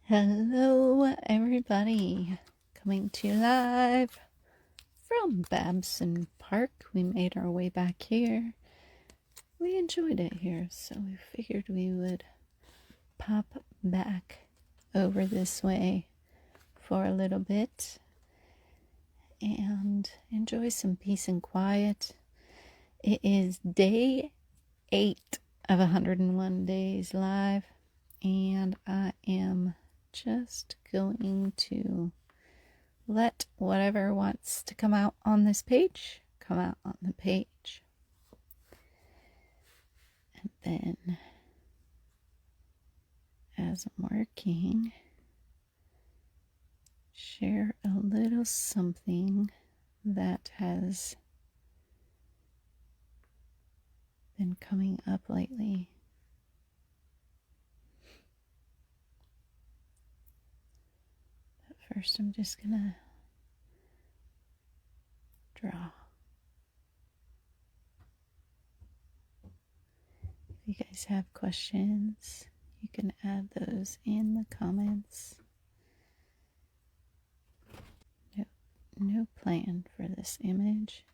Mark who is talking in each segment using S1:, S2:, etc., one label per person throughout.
S1: Hello, everybody. Coming to you live from Babson Park. We made our way back here. We enjoyed it here, so we figured we would pop back over this way for a little bit and enjoy some peace and quiet. It is day 8 of 101 days live, and I am just going to let whatever wants to come out on this page come out on the page. And then, as I'm working, share a little something that has been coming up lately. But first, I'm just gonna draw. If you guys have questions, you can add those in the comments. No plan for this image.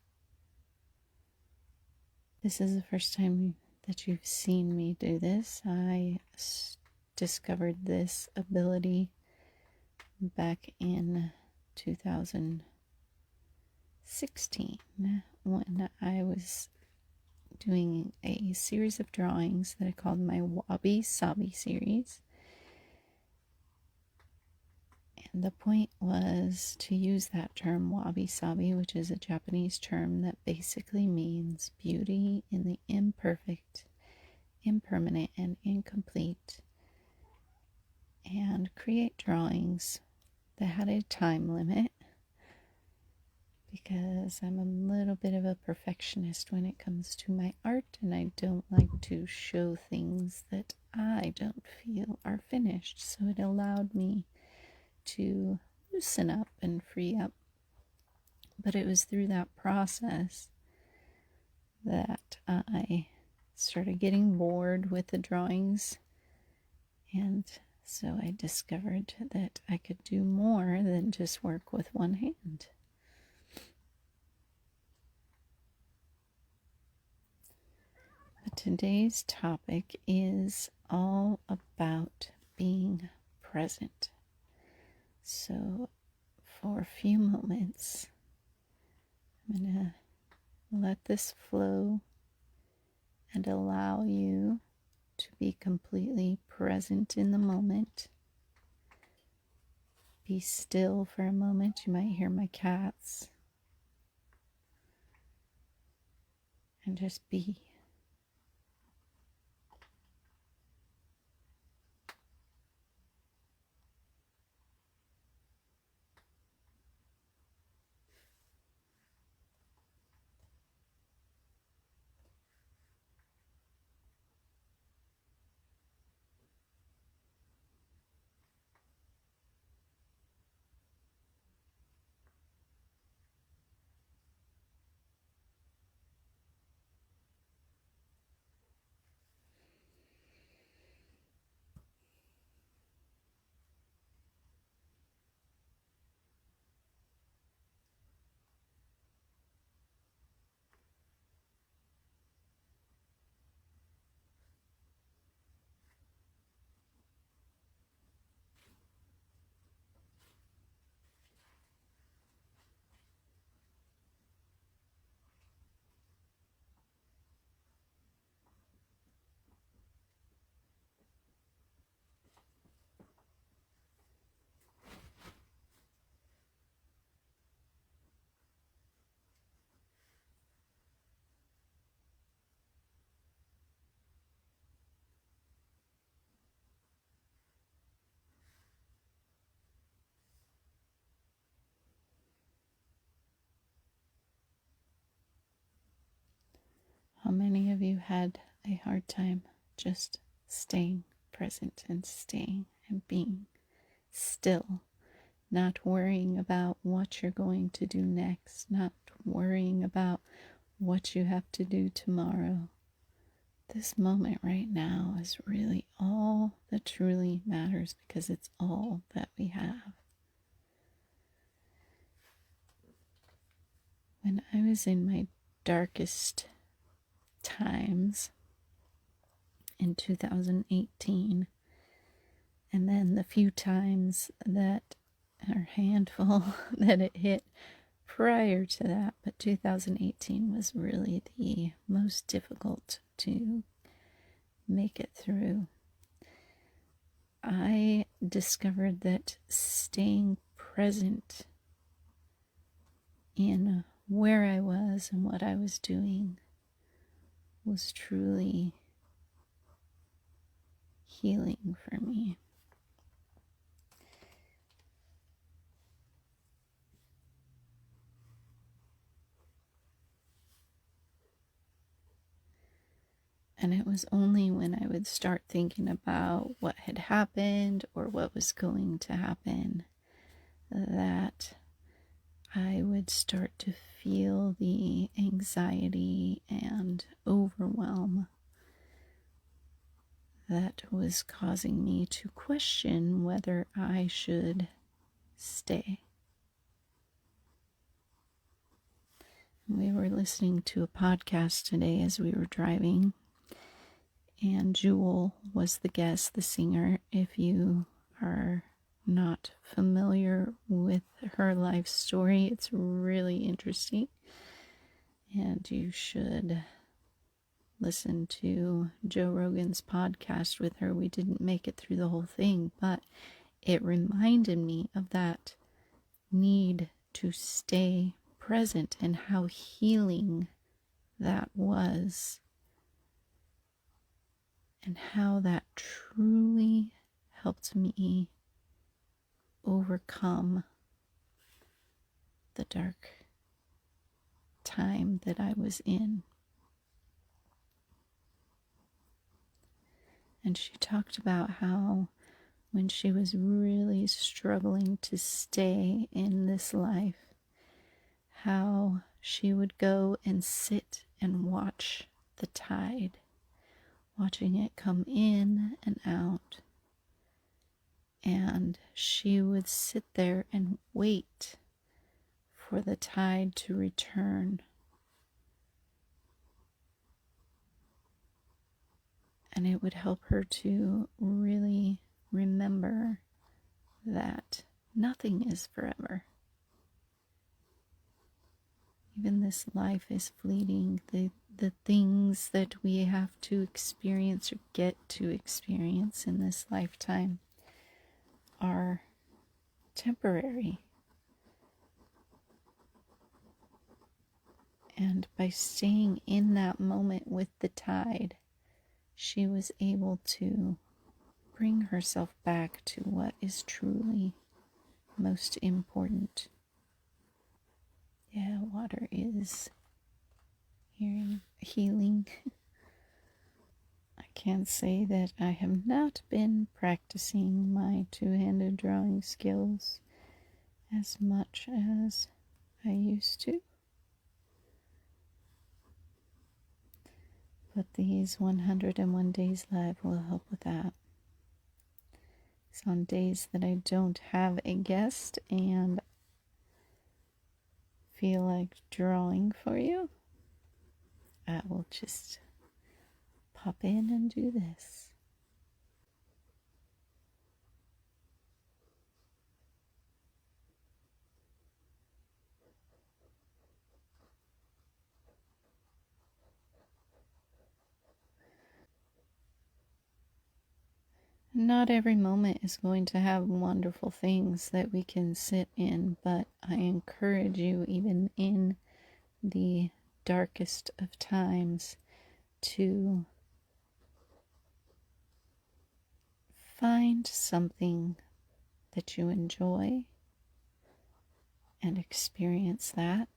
S1: This is the first time that you've seen me do this. I discovered this ability back in 2016 when I was doing a series of drawings that I called my Wabi Sabi series. And the point was to use that term Wabi Sabi, which is a Japanese term that basically means beauty in the imperfect, impermanent, and incomplete, and create drawings that had a time limit, because I'm a little bit of a perfectionist when it comes to my art, and I don't like to show things that I don't feel are finished. So it allowed me to loosen up and free up. But it was through that process that I started getting bored with the drawings, and so I discovered that I could do more than just work with one hand. But today's topic is all about being present. So for a few moments, I'm going to let this flow and allow you to be completely present in the moment. Be still for a moment. You might hear my cats. And just be. How many of you had a hard time just staying present and staying and being still, not worrying about what you're going to do next, not worrying about what you have to do tomorrow, This moment right now is really all that truly matters because it's all that we have. When I was in my darkest times in 2018, and then the few times that, or handful that it hit prior to that, but 2018 was really the most difficult to make it through. I discovered that staying present in where I was and what I was doing was truly healing for me. And it was only when I would start thinking about what had happened or what was going to happen that I would start to feel the anxiety and overwhelm that was causing me to question whether I should stay. We were listening to a podcast today as we were driving, and Jewel was the guest, the singer. If you are not familiar with her life story, it's really interesting, and you should listen to Joe Rogan's podcast with her. We didn't make it through the whole thing, but it reminded me of that need to stay present and how healing that was, and how that truly helped me overcome the dark time that I was in. And she talked about how when she was really struggling to stay in this life, how she would go and sit and watch the tide, watching it come in and out. And she would sit there and wait for the tide to return. And it would help her to really remember that nothing is forever. Even this life is fleeting. The things that we have to experience or get to experience in this lifetime are temporary. And by staying in that moment with the tide, she was able to bring herself back to what is truly most important. Yeah, water is healing. I can't say that I have not been practicing my two-handed drawing skills as much as I used to. But these 101 Days Live will help with that. So on days that I don't have a guest and feel like drawing for you, I will just pop in and do this. Not every moment is going to have wonderful things that we can sit in, but I encourage you, even in the darkest of times, to find something that you enjoy and experience that.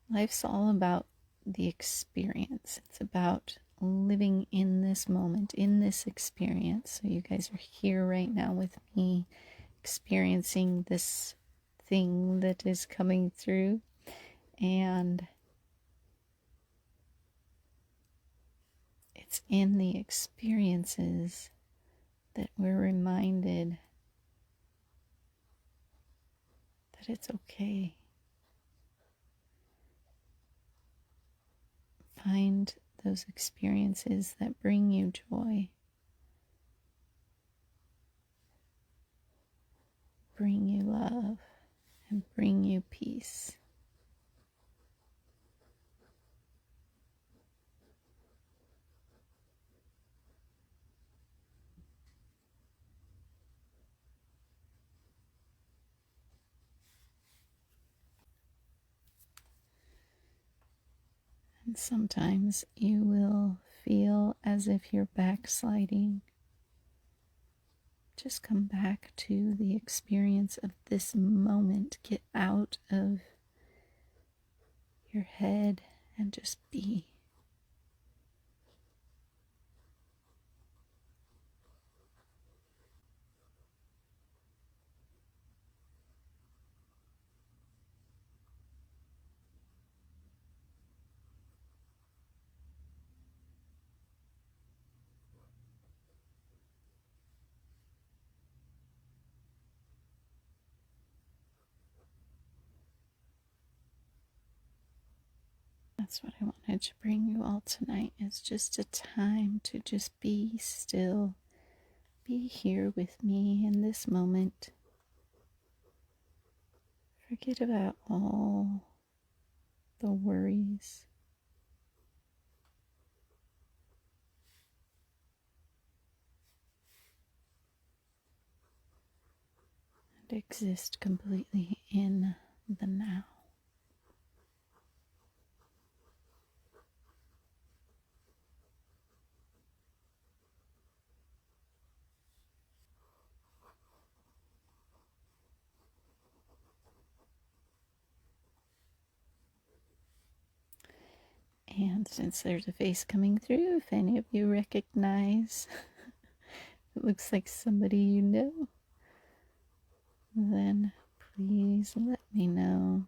S1: Life's all about the experience. It's about living in this moment, in this experience. So you guys are here right now with me, experiencing this thing that is coming through. And It's in the experiences that we're reminded that it's okay. Find those experiences that bring you joy, bring you love, and bring you peace. And sometimes you will feel as if you're backsliding. Just come back to the experience of this moment. Get out of your head and just be. That's what I wanted to bring you all tonight, is just a time to just be still. Be here with me in this moment. Forget about all the worries. And exist completely in the now. And since there's a face coming through, if any of you recognize it looks like somebody you know, then please let me know.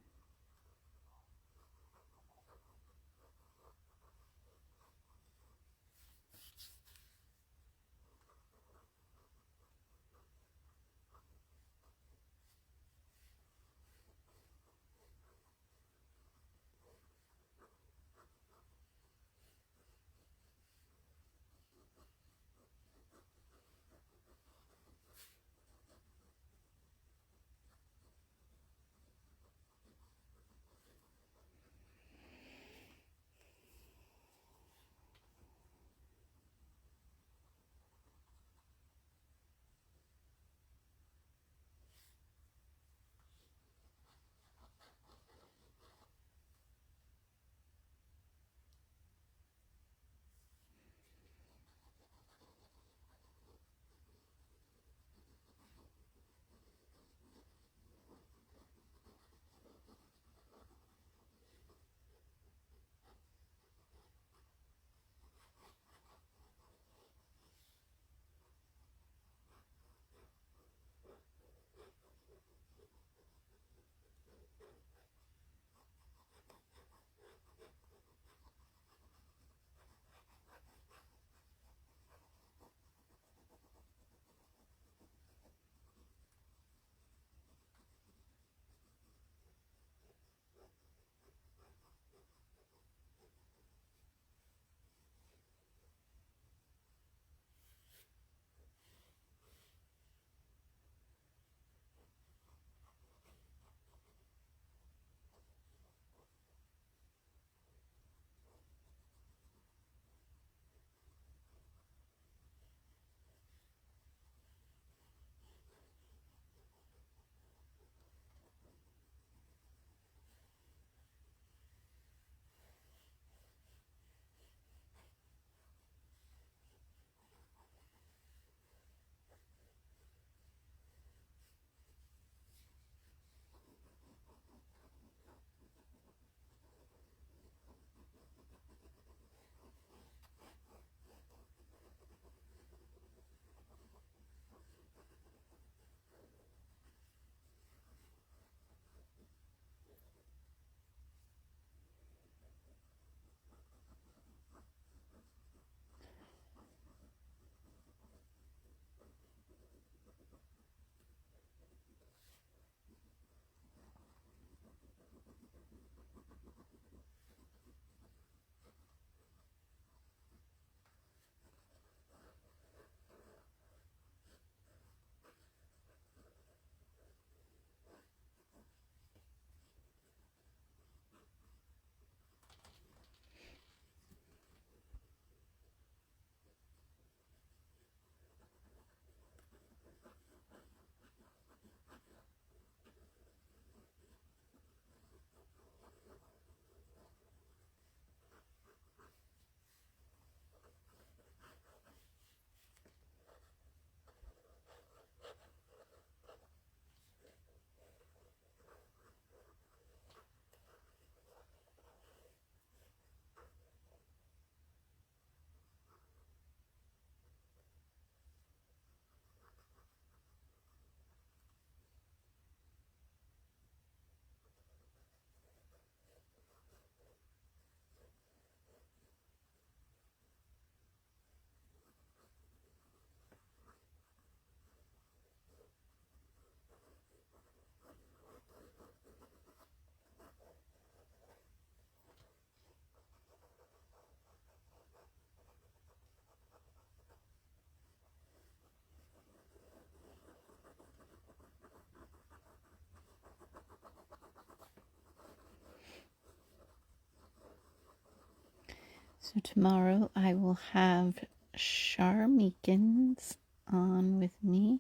S1: So tomorrow I will have Char Meekins on with me,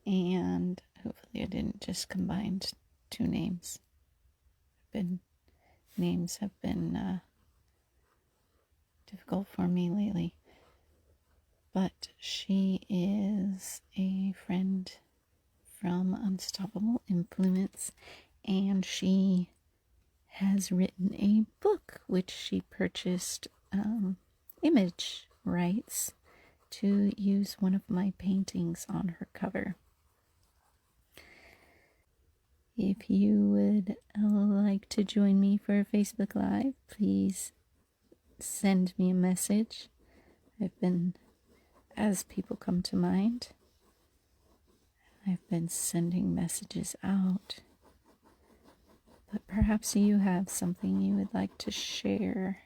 S1: and hopefully I didn't just combine two names. Names have been difficult for me lately. But she is a friend from Unstoppable Influence, and she has written a book which she purchased image rights to use one of my paintings on her cover. If you would like to join me for a Facebook Live, please send me a message. As people come to mind, I've been sending messages out. But perhaps you have something you would like to share.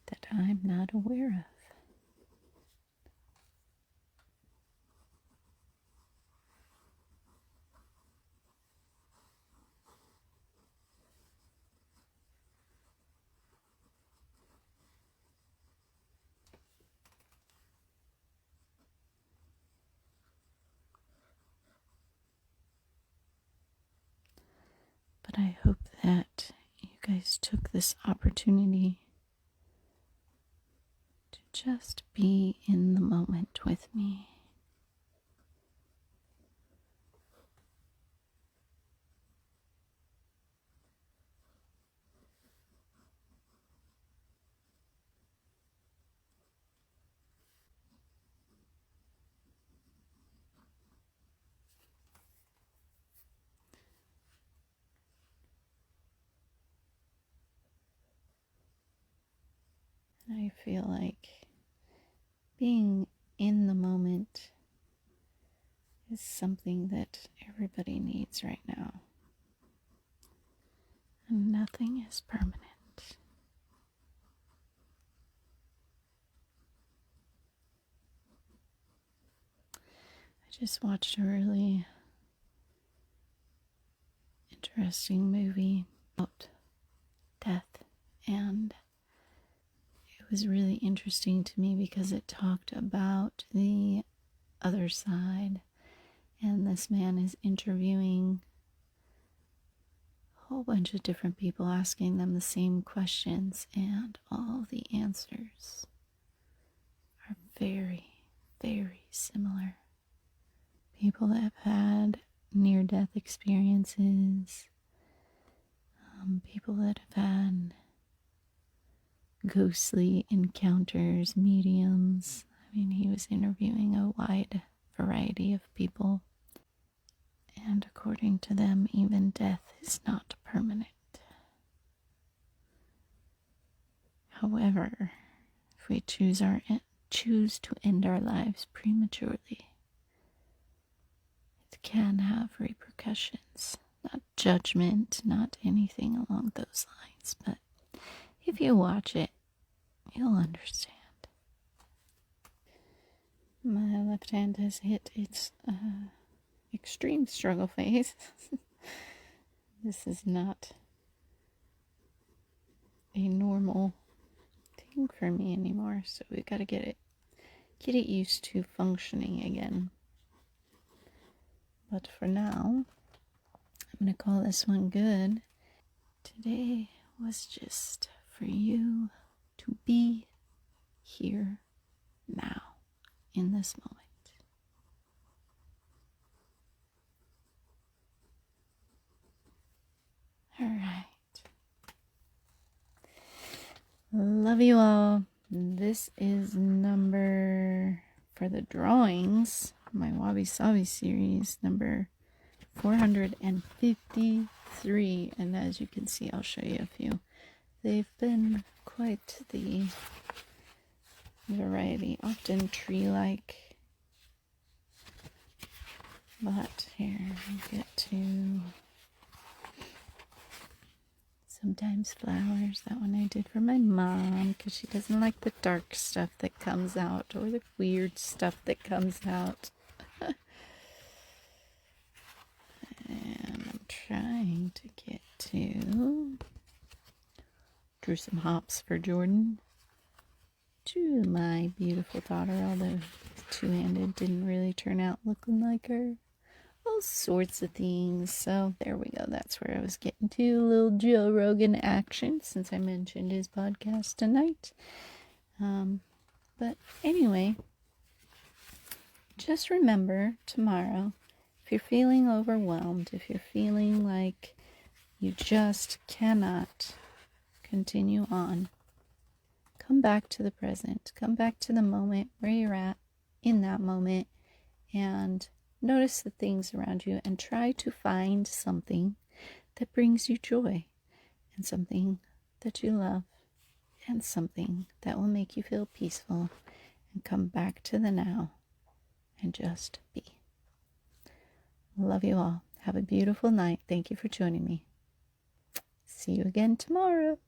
S1: That I'm not aware of. But I hope that you guys took this opportunity to just be in the moment with me. I feel like being in the moment is something that everybody needs right now. And nothing is permanent. I just watched a really interesting movie about death, and it was really interesting to me because it talked about the other side, and this man is interviewing a whole bunch of different people, asking them the same questions, and all the answers are very, very similar. People that have had near-death experiences, people that have had ghostly encounters, mediums. I mean, he was interviewing a wide variety of people. And according to them, even death is not permanent. However, if we choose to end our lives prematurely, it can have repercussions. Not judgment, not anything along those lines, but if you watch it, you'll understand. My left hand has hit its extreme struggle phase. This is not a normal thing for me anymore, so we gotta get it used to functioning again. But for now, I'm gonna call this one good. Today was just for you to be here now in this moment. All right. Love you all. This is number, for the drawings, my Wabi Sabi series, number 453. And as you can see, I'll show you a few. They've been quite the variety, often tree-like. But here we get to sometimes flowers. That one I did for my mom because she doesn't like the dark stuff that comes out or the weird stuff that comes out. trying to get to. Drew some hops for Jordan. To my beautiful daughter, although two-handed didn't really turn out looking like her. All sorts of things. So there we go. That's where I was getting to. A little Joe Rogan action since I mentioned his podcast tonight. But anyway, just remember tomorrow, if you're feeling overwhelmed, if you're feeling like you just cannot continue on, come back to the present. Come back to the moment where you're at in that moment and notice the things around you and try to find something that brings you joy and something that you love and something that will make you feel peaceful, and come back to the now and just be. Love you all. Have a beautiful night. Thank you for joining me. See you again tomorrow.